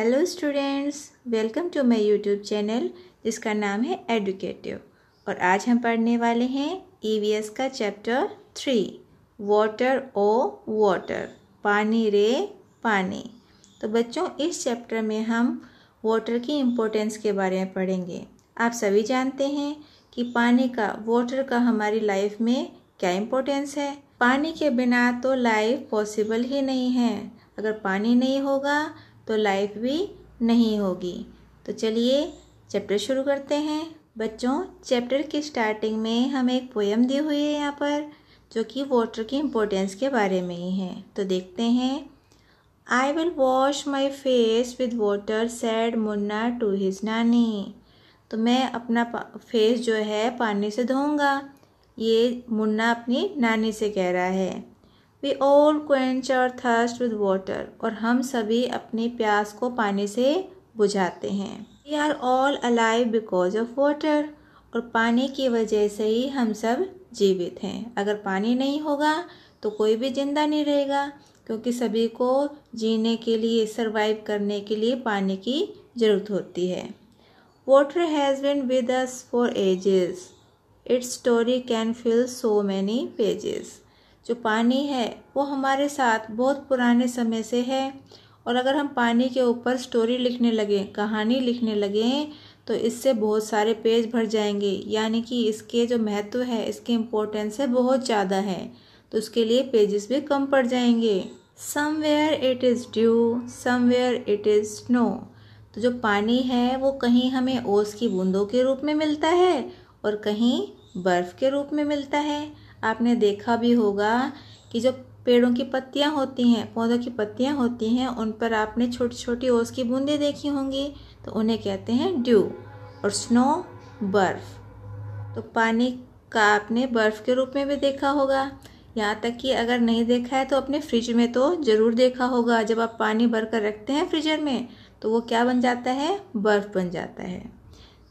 Hello students, welcome to my YouTube channel जिसका नाम है एडुकेटिव। और आज हम पढ़ने वाले हैं ईवीएस का चैप्टर 3 वाटर ओ वाटर, पानी रे पानी। तो बच्चों, इस चैप्टर में हम वाटर की इम्पोर्टेंस के बारे में पढ़ेंगे। आप सभी जानते हैं कि पानी का, वाटर का हमारी लाइफ में क्या इम्पोर्टेंस है। पानी के बिना तो लाइफ पॉसिबल ही नहीं है। अगर पानी नहीं होगा तो लाइफ भी नहीं होगी। तो चलिए चैप्टर शुरू करते हैं। बच्चों, चैप्टर की स्टार्टिंग में हमें एक पोयम दी हुई है यहाँ पर, जो कि वाटर की इम्पोर्टेंस के बारे में ही है। तो देखते हैं। I will wash my face with water said Munna to his nani. तो मैं अपना फेस जो है पानी से धोऊंगा, ये मुन्ना अपनी नानी से कह रहा है। We all quench our thirst with water, और हम सभी अपनी प्यास को पानी से बुझाते हैं। We are all alive because of water, और पानी की वजह से ही हम सब जीवित हैं। अगर पानी नहीं होगा तो कोई भी जिंदा नहीं रहेगा, क्योंकि सभी को जीने के लिए, सरवाइव करने के लिए पानी की ज़रूरत होती है। Water has been with us for ages. Its story can fill so many pages. जो पानी है वो हमारे साथ बहुत पुराने समय से है, और अगर हम पानी के ऊपर स्टोरी लिखने लगें, कहानी लिखने लगें, तो इससे बहुत सारे पेज भर जाएंगे। यानी कि इसके जो महत्व है, इसकी इम्पोर्टेंस है, बहुत ज़्यादा है, तो उसके लिए पेजेस भी कम पड़ जाएंगे। Somewhere it is due, somewhere it is snow. तो जो पानी है वो कहीं हमें ओस की बूंदों के रूप में मिलता है और कहीं बर्फ़ के रूप में मिलता है। आपने देखा भी होगा कि जो पेड़ों की पत्तियां होती हैं, पौधों की पत्तियां होती हैं, उन पर आपने छोटी छोटी ओस की बूंदें देखी होंगी, तो उन्हें कहते हैं ड्यू। और स्नो बर्फ़। तो पानी का आपने बर्फ़ के रूप में भी देखा होगा। यहाँ तक कि अगर नहीं देखा है तो अपने फ्रिज में तो ज़रूर देखा होगा। जब आप पानी भर कर रखते हैं फ्रीजर में, तो वो क्या बन जाता है? बर्फ़ बन जाता है।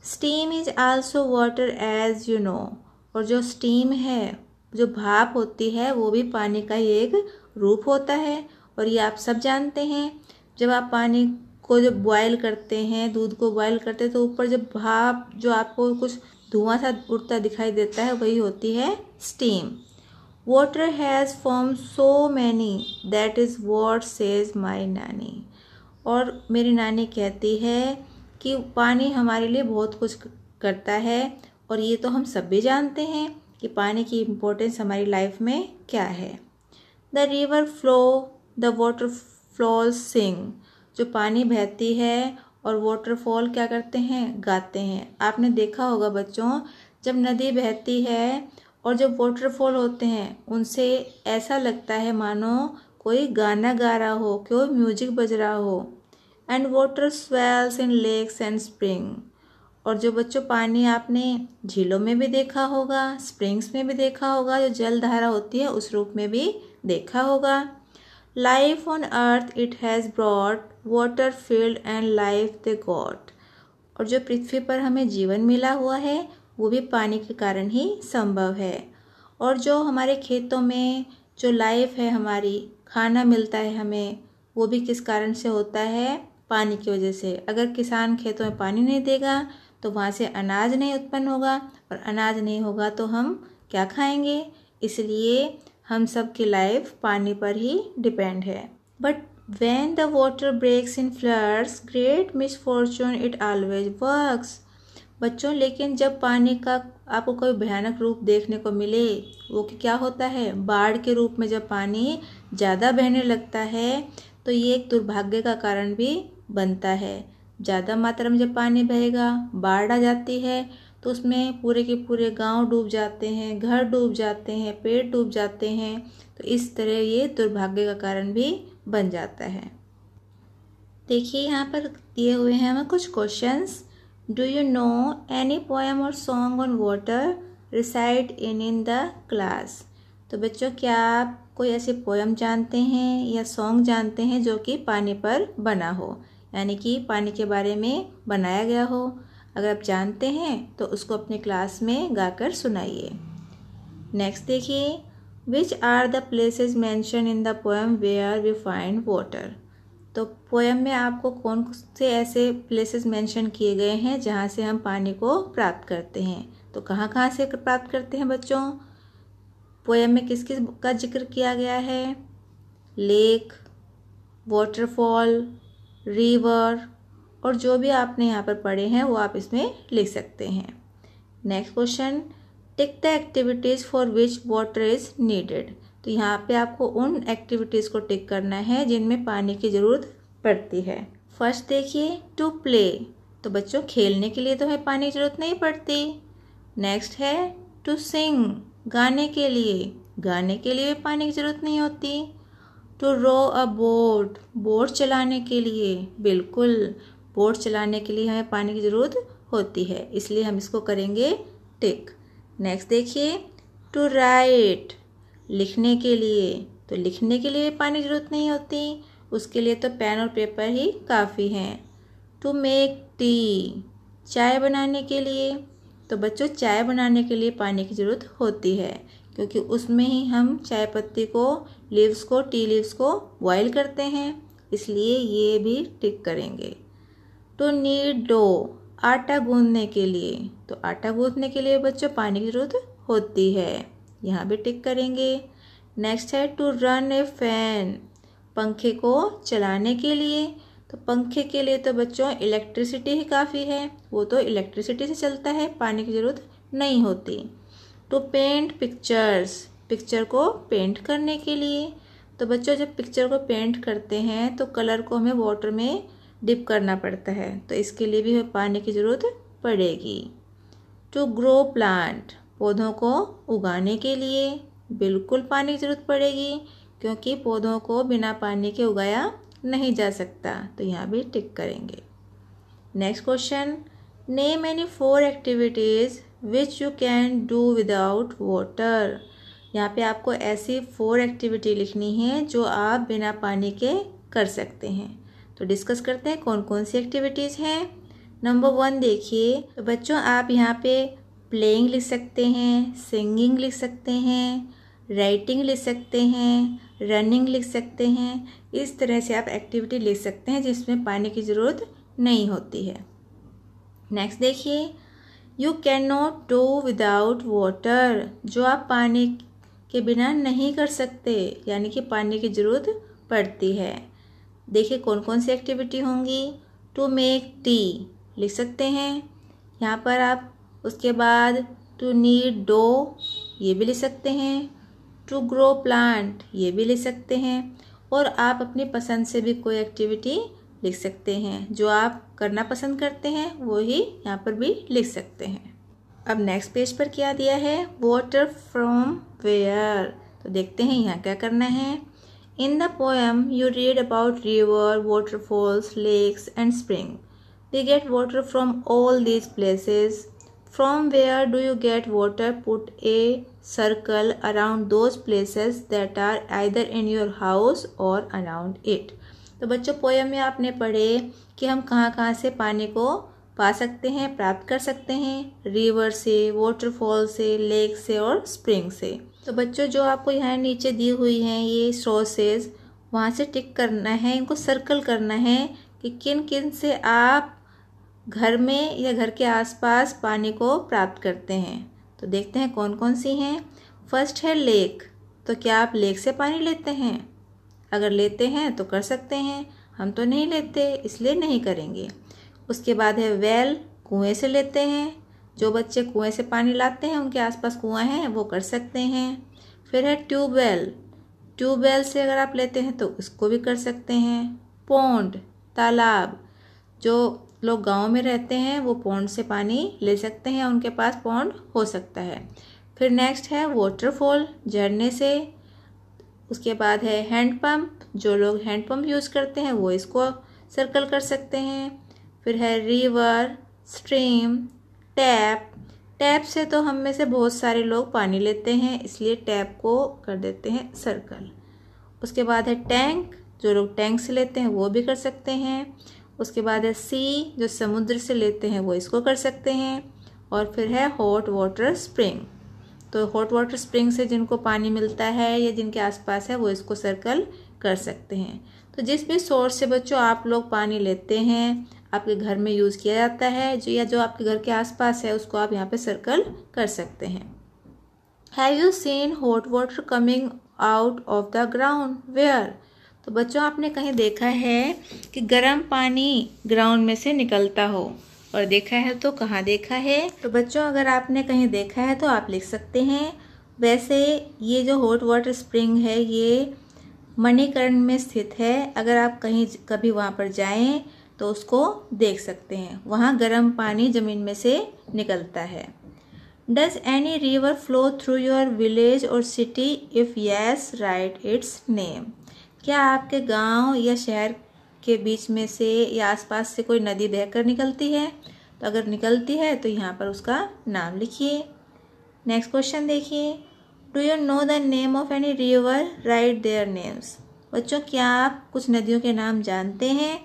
Steam is also water as you know. और जो स्टीम है, जो भाप होती है, वो भी पानी का ही एक रूप होता है, और ये आप सब जानते हैं। जब आप पानी को जब बॉयल करते हैं, दूध को बॉयल करते हैं, तो ऊपर जब भाप, जो आपको कुछ धुआं सा उड़ता दिखाई देता है, वही होती है steam. Water has form so many, that is what says माई नानी। और मेरी नानी कहती है कि पानी हमारे लिए बहुत कुछ करता है, और ये तो हम सब भी जानते हैं कि पानी की इम्पोर्टेंस हमारी लाइफ में क्या है। The river flow, the water flows sing. जो पानी बहती है और वाटरफॉल क्या करते हैं? गाते हैं। आपने देखा होगा बच्चों, जब नदी बहती है और जब वाटरफॉल होते हैं, उनसे ऐसा लगता है मानो कोई गाना गा रहा हो, कोई म्यूजिक बज रहा हो। And water swells in lakes and spring. और जो बच्चों, पानी आपने झीलों में भी देखा होगा, स्प्रिंग्स में भी देखा होगा, जो जल धारा होती है उस रूप में भी देखा होगा। Life on earth it has brought, water field and life they got. और जो पृथ्वी पर हमें जीवन मिला हुआ है, वो भी पानी के कारण ही संभव है। और जो हमारे खेतों में जो लाइफ है, हमारी खाना मिलता है हमें, वो भी किस कारण से होता है? पानी की वजह से। अगर किसान खेतों में पानी नहीं देगा तो वहाँ से अनाज नहीं उत्पन्न होगा, और अनाज नहीं होगा तो हम क्या खाएंगे? इसलिए हम सब की लाइफ पानी पर ही डिपेंड है। But when the water breaks in floods, great misfortune it always works. बच्चों, लेकिन जब पानी का आपको कोई भयानक रूप देखने को मिले, वो क्या होता है? बाढ़ के रूप में जब पानी ज़्यादा बहने लगता है, तो ये एक दुर्भाग्य का कारण भी बनता है। ज़्यादा मात्रा में जब पानी बहेगा, बाढ़ आ जाती है, तो उसमें पूरे के पूरे गांव डूब जाते हैं, घर डूब जाते हैं, पेड़ डूब जाते हैं। तो इस तरह ये दुर्भाग्य का कारण भी बन जाता है। देखिए, यहाँ पर दिए हुए हैं हमें कुछ questions. Do you know any poem और song on water? Recite in the class. तो बच्चों, क्या आप कोई ऐसे पोएम जानते हैं या सॉन्ग जानते हैं जो कि पानी पर बना हो, यानी कि पानी के बारे में बनाया गया हो? अगर आप जानते हैं तो उसको अपने क्लास में गाकर सुनाइए। नेक्स्ट देखिए, which are the places mention in the poem where we find water. तो पोएम में आपको कौन से ऐसे प्लेसेस मेंशन किए गए हैं जहाँ से हम पानी को प्राप्त करते हैं? तो कहाँ कहाँ से प्राप्त करते हैं बच्चों? पोएम में किस किस का जिक्र किया गया है? लेक, वाटरफॉल, रिवर, और जो भी आपने यहाँ पर पढ़े हैं वो आप इसमें लिख सकते हैं। Next question, tick the activities for which water is needed. तो यहाँ पे आपको उन एक्टिविटीज़ को टिक करना है जिनमें पानी की ज़रूरत पड़ती है। फर्स्ट देखिए, टू प्ले। तो बच्चों खेलने के लिए तो हमें पानी की ज़रूरत नहीं पड़ती। नेक्स्ट है टू सिंग, गाने के लिए पानी की ज़रूरत नहीं होती। To row a boat, boat चलाने के लिए, बिल्कुल बोट चलाने के लिए हमें पानी की ज़रूरत होती है, इसलिए हम इसको करेंगे टिक। नेक्स्ट देखिए, टू राइट, लिखने के लिए। तो लिखने के लिए पानी की ज़रूरत नहीं होती, उसके लिए तो पेन और पेपर ही काफ़ी हैं। टू मेक टी, चाय बनाने के लिए। तो बच्चों चाय बनाने के लिए पानी की ज़रूरत होती है, क्योंकि उसमें ही हम चाय पत्ती को, लीव्स को, टी लीव्स को बॉयल करते हैं, इसलिए ये भी टिक करेंगे। टू नीड डो, आटा गूंदने के लिए। तो आटा गूंदने के लिए बच्चों पानी की ज़रूरत होती है, यहाँ भी टिक करेंगे। नेक्स्ट है टू रन ए फैन, पंखे को चलाने के लिए। तो पंखे के लिए तो बच्चों इलेक्ट्रिसिटी ही काफ़ी है, वो तो इलेक्ट्रिसिटी से चलता है, पानी की ज़रूरत नहीं होती। टू पेंट पिक्चर्स, पिक्चर को पेंट करने के लिए। तो बच्चों जब पिक्चर को पेंट करते हैं तो कलर को हमें वाटर में डिप करना पड़ता है, तो इसके लिए भी हमें पानी की ज़रूरत पड़ेगी। टू ग्रो प्लांट, पौधों को उगाने के लिए बिल्कुल पानी की ज़रूरत पड़ेगी, क्योंकि पौधों को बिना पानी के उगाया नहीं जा सकता, तो यहाँ भी टिक करेंगे। Next question, name any 4 activities which you can do without water. यहाँ पे आपको ऐसी 4 एक्टिविटी लिखनी है जो आप बिना पानी के कर सकते हैं। तो डिस्कस करते हैं कौन कौन सी एक्टिविटीज़ हैं। नंबर 1 देखिए, तो बच्चों आप यहाँ पे प्लेइंग लिख सकते हैं, सिंगिंग लिख सकते हैं, राइटिंग लिख सकते हैं, रनिंग लिख सकते हैं। इस तरह से आप एक्टिविटी लिख सकते हैं जिसमें पानी की ज़रूरत नहीं होती है। नेक्स्ट देखिए, you can not do without water, जो आप पानी के बिना नहीं कर सकते, यानी कि पानी की ज़रूरत पड़ती है। देखिए कौन कौन सी एक्टिविटी होंगी। टू मेक टी लिख सकते हैं यहाँ पर आप, उसके बाद टू नीड डो ये भी लिख सकते हैं, टू ग्रो प्लांट ये भी लिख सकते हैं, और आप अपनी पसंद से भी कोई एक्टिविटी लिख सकते हैं, जो आप करना पसंद करते हैं वो ही यहाँ पर भी लिख सकते हैं। अब नेक्स्ट पेज पर क्या दिया है, वाटर फ्रॉम वेयर। तो देखते हैं यहाँ क्या करना है। इन the poem you read about river, waterfalls, lakes and spring. We get water from all these places. From where do you get water? Put a circle around those places that are either in your house or around it. तो बच्चों poem में आपने पढ़े कि हम कहाँ कहाँ से पानी को पा सकते हैं, प्राप्त कर सकते हैं, रिवर से, वाटरफॉल से, लेक से और स्प्रिंग से। तो बच्चों जो आपको यहाँ नीचे दी हुई हैं ये सोर्सेज, वहाँ से टिक करना है, इनको सर्कल करना है कि किन किन से आप घर में या घर के आसपास पानी को प्राप्त करते हैं। तो देखते हैं कौन कौन सी हैं। फर्स्ट है लेक। तो क्या आप लेक से पानी लेते हैं? अगर लेते हैं तो कर सकते हैं, हम तो नहीं लेते इसलिए नहीं करेंगे। उसके बाद है वेल, कुएं से लेते हैं, जो बच्चे कुएं से पानी लाते हैं उनके आसपास कुआं हैं वो कर सकते हैं। फिर है ट्यूबवेल, ट्यूबवेल से अगर आप लेते हैं तो उसको भी कर सकते हैं। पॉन्ड, तालाब, जो लोग गांव में रहते हैं वो पॉन्ड से पानी ले सकते हैं, उनके पास पॉन्ड हो सकता है। फिर नेक्स्ट है वाटरफॉल, झरने से। उसके बाद है हैंडपम्प, जो लोग हैंडपम्प यूज़ करते हैं वो इसको सर्कल कर सकते हैं। फिर है रिवर, स्ट्रीम, टैप। टैप से तो हम में से बहुत सारे लोग पानी लेते हैं, इसलिए टैप को कर देते हैं सर्कल। उसके बाद है टैंक, जो लोग टैंक से लेते हैं वो भी कर सकते हैं। उसके बाद है सी, जो समुद्र से लेते हैं वो इसको कर सकते हैं। और फिर है हॉट वाटर स्प्रिंग, तो हॉट वाटर स्प्रिंग से जिनको पानी मिलता है या जिनके आसपास है वो इसको सर्कल कर सकते हैं। तो जिस भी सोर्स से बच्चों आप लोग पानी लेते हैं, आपके घर में यूज़ किया जाता है, जो आपके घर के आसपास है, उसको आप यहाँ पे सर्कल कर सकते हैं। Have you seen hot water coming out of the ground? Where? तो बच्चों आपने कहीं देखा है कि गर्म पानी ग्राउंड में से निकलता हो, और देखा है तो कहाँ देखा है? तो बच्चों अगर आपने कहीं देखा है तो आप लिख सकते हैं। वैसे ये जो हॉट वाटर स्प्रिंग है ये मणिकर्ण में स्थित है। अगर आप कभी वहाँ पर जाएं तो उसको देख सकते हैं। वहाँ गर्म पानी ज़मीन में से निकलता है। Does any river flow through your village और city? If yes write its name. क्या आपके गांव या शहर के बीच में से या आसपास से कोई नदी बहकर निकलती है? तो अगर निकलती है तो यहाँ पर उसका नाम लिखिए। नेक्स्ट क्वेश्चन देखिए। Do you know the name of any river? Right their names. बच्चों क्या आप कुछ नदियों के नाम जानते हैं?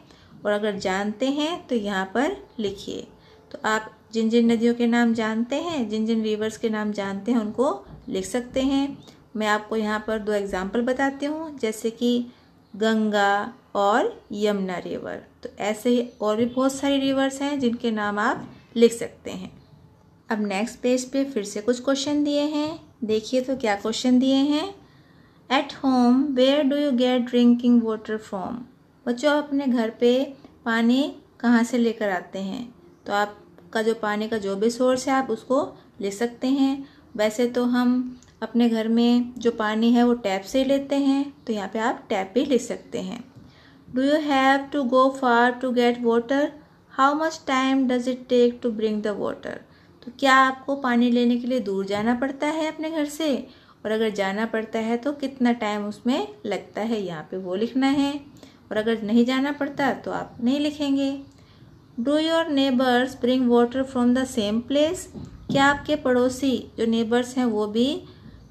और अगर जानते हैं तो यहाँ पर लिखिए। तो आप जिन जिन नदियों के नाम जानते हैं, जिन जिन रिवर्स के नाम जानते हैं, उनको लिख सकते हैं। मैं आपको यहाँ पर 2 एग्जाम्पल बताती हूँ, जैसे कि गंगा और यमुना रिवर। तो ऐसे ही और भी बहुत सारी रिवर्स हैं जिनके नाम आप लिख सकते हैं। अब नेक्स्ट पेज पे फिर से कुछ क्वेश्चन दिए हैं, देखिए तो क्या क्वेश्चन दिए हैं। At home where do you get drinking water from? बच्चों आप अपने घर पे पानी कहाँ से लेकर आते हैं? तो आपका जो पानी का जो भी सोर्स है आप उसको लिख सकते हैं। वैसे तो हम अपने घर में जो पानी है वो टैप से ही लेते हैं, तो यहाँ पे आप टैप भी लिख सकते हैं। Do you have to go far to get water? How much time does it take to bring the water? तो क्या आपको पानी लेने के लिए दूर जाना पड़ता है अपने घर से? और अगर जाना पड़ता है तो कितना टाइम उसमें लगता है, यहाँ पे वो लिखना है। और अगर नहीं जाना पड़ता तो आप नहीं लिखेंगे। Do your neighbours bring water from the same place? क्या आपके पड़ोसी जो नेबर्स हैं वो भी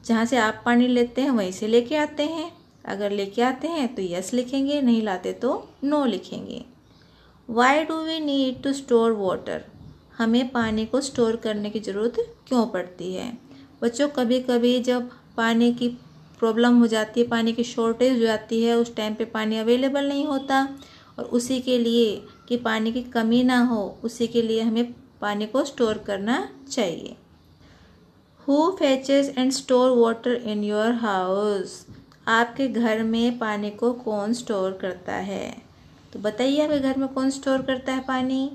जहाँ से आप पानी लेते हैं वहीं से लेके आते हैं? अगर लेके आते हैं तो यस लिखेंगे, नहीं लाते तो नो लिखेंगे। Why do we need to store water? हमें पानी को स्टोर करने की ज़रूरत क्यों पड़ती है? बच्चों कभी कभी जब पानी की प्रॉब्लम हो जाती है, पानी की शॉर्टेज हो जाती है, उस टाइम पे पानी अवेलेबल नहीं होता, और उसी के लिए कि पानी की कमी ना हो, उसी के लिए हमें पानी को स्टोर करना चाहिए। Who फेचेस and store water in your house? आपके घर में पानी को कौन स्टोर करता है? तो बताइए आपके घर में कौन स्टोर करता है पानी?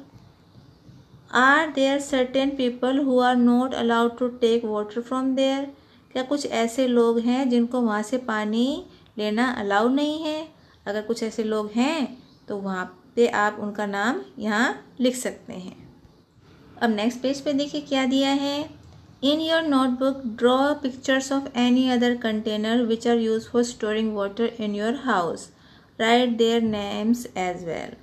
Are there certain people who are not allowed to take water from there? क्या कुछ ऐसे लोग हैं जिनको वहाँ से पानी लेना अलाउ नहीं है? अगर कुछ ऐसे लोग हैं तो वहाँ पे आप उनका नाम यहाँ लिख सकते हैं। अब नेक्स्ट पेज पे देखिए क्या दिया है। In your notebook draw pictures of any other container which are use for storing water in your house. Write their names as well.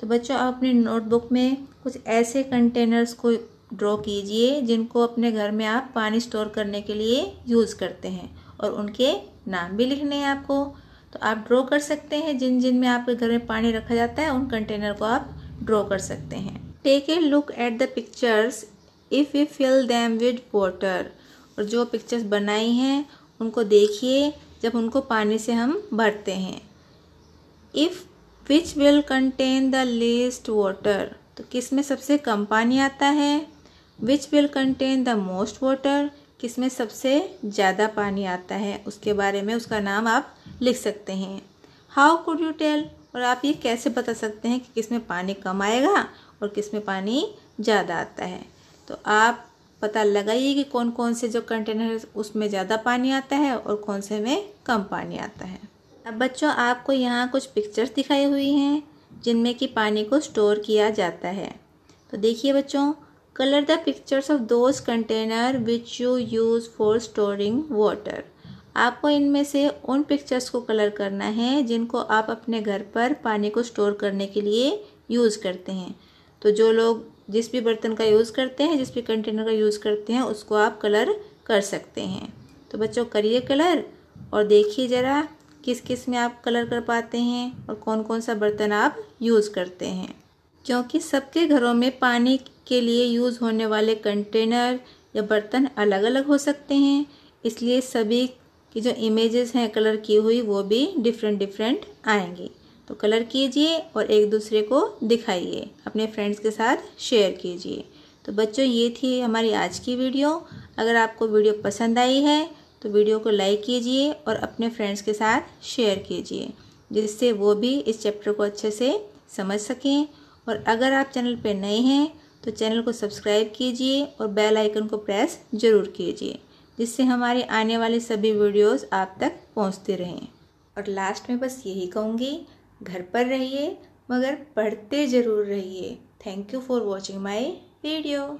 तो बच्चों आप अपनी नोटबुक में कुछ ऐसे कंटेनर्स को ड्रॉ कीजिए जिनको अपने घर में आप पानी स्टोर करने के लिए यूज़ करते हैं, और उनके नाम भी लिखने हैं आपको। तो आप ड्रॉ कर सकते हैं जिन जिन में आपके घर में पानी रखा जाता है, उन कंटेनर को आप ड्रॉ कर सकते हैं। Take a look at the pictures if you fill them with water. और जो पिक्चर्स बनाई हैं उनको देखिए जब उनको पानी से हम भरते हैं। If which will contain the least water? तो किस में सबसे कम पानी आता है? Which will contain the most water? किस में सबसे ज़्यादा पानी आता है, उसके बारे में उसका नाम आप लिख सकते हैं। How could you tell? और आप ये कैसे बता सकते हैं कि किस में पानी कम आएगा और किस में पानी ज़्यादा आता है? तो आप पता लगाइए कि कौन कौन से जो कंटेनर है उसमें ज़्यादा पानी आता है और कौन से में कम पानी आता है। अब बच्चों आपको यहाँ कुछ पिक्चर्स दिखाई हुई हैं जिनमें कि पानी को स्टोर किया जाता है। तो देखिए बच्चों, colour the pictures of those container which you use for storing water. आपको इनमें से उन पिक्चर्स को कलर करना है जिनको आप अपने घर पर पानी को स्टोर करने के लिए यूज़ करते हैं। तो जो लोग जिस भी बर्तन का यूज़ करते हैं, जिस भी कंटेनर का यूज़ करते हैं, उसको आप कलर कर सकते हैं। तो बच्चों करिए कलर और देखिए ज़रा किस किस में आप कलर कर पाते हैं और कौन कौन सा बर्तन आप यूज़ करते हैं। क्योंकि सबके घरों में पानी के लिए यूज़ होने वाले कंटेनर या बर्तन अलग अलग हो सकते हैं, इसलिए सभी की जो इमेजेस हैं कलर की हुई वो भी डिफरेंट डिफरेंट आएंगी। तो कलर कीजिए और एक दूसरे को दिखाइए, अपने फ्रेंड्स के साथ शेयर कीजिए। तो बच्चों, ये थी हमारी आज की वीडियो। अगर आपको वीडियो पसंद आई है तो वीडियो को लाइक कीजिए और अपने फ्रेंड्स के साथ शेयर कीजिए, जिससे वो भी इस चैप्टर को अच्छे से समझ सकें। और अगर आप चैनल पर नए हैं तो चैनल को सब्सक्राइब कीजिए और बेल आइकन को प्रेस ज़रूर कीजिए, जिससे हमारे आने वाले सभी वीडियोस आप तक पहुंचते रहें। और लास्ट में बस यही कहूँगी, घर पर रहिए मगर पढ़ते ज़रूर रहिए। Thank you for watching my video.